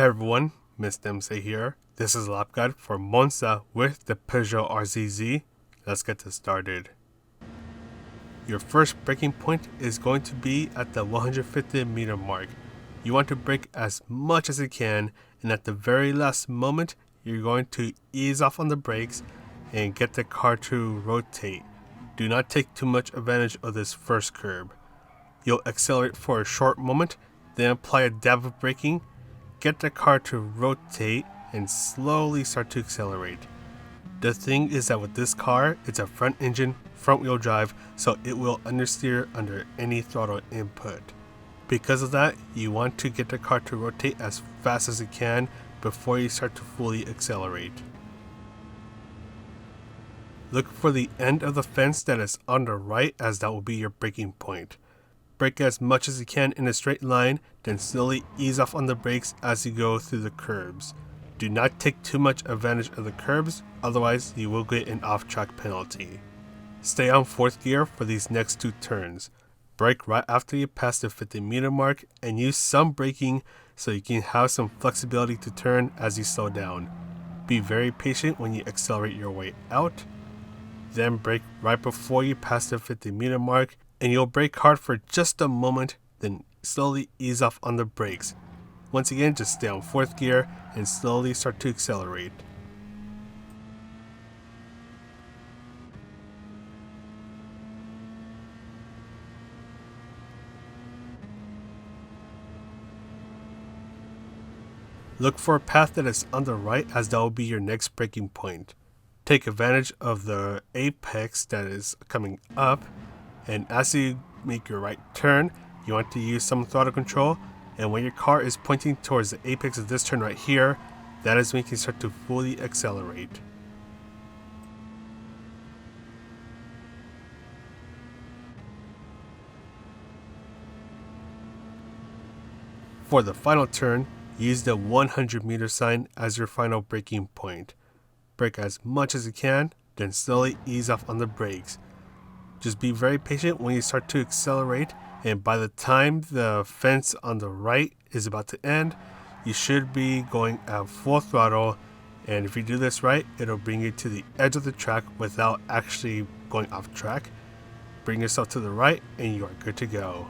Hey everyone, Miss Dempsey here. This is Lap Guide for Monza with the Peugeot RCZ. Let's get this started. Your first braking point is going to be at the 150 meter mark. You want to brake as much as you can, and at the very last moment, you're going to ease off on the brakes and get the car to rotate. Do not take too much advantage of this first curb. You'll accelerate for a short moment, then apply a dab of braking, get the car to rotate, and slowly start to accelerate. The thing is that with this car, it's a front engine, front wheel drive, so it will understeer under any throttle input. Because of that, you want to get the car to rotate as fast as you can before you start to fully accelerate. Look for the end of the fence that is on the right, as that will be your braking point. Brake as much as you can in a straight line, then slowly ease off on the brakes as you go through the curbs. Do not take too much advantage of the curbs, otherwise you will get an off-track penalty. Stay on 4th gear for these next two turns. Brake right after you pass the 50 meter mark and use some braking so you can have some flexibility to turn as you slow down. Be very patient when you accelerate your way out. Then brake right before you pass the 50 meter mark, and you'll brake hard for just a moment, then slowly ease off on the brakes. Once again, just stay on 4th gear and slowly start to accelerate. Look for a path that is on the right, as that will be your next braking point. Take advantage of the apex that is coming up, and as you make your right turn, you want to use some throttle control, and when your car is pointing towards the apex of this turn right here, that is when you can start to fully accelerate. For the final turn, use the 100 meter sign as your final braking point. Brake as much as you can, then slowly ease off on the brakes. Just be very patient when you start to accelerate, and by the time the fence on the right is about to end, you should be going at full throttle, and if you do this right, it'll bring you to the edge of the track without actually going off track. Bring yourself to the right and you are good to go.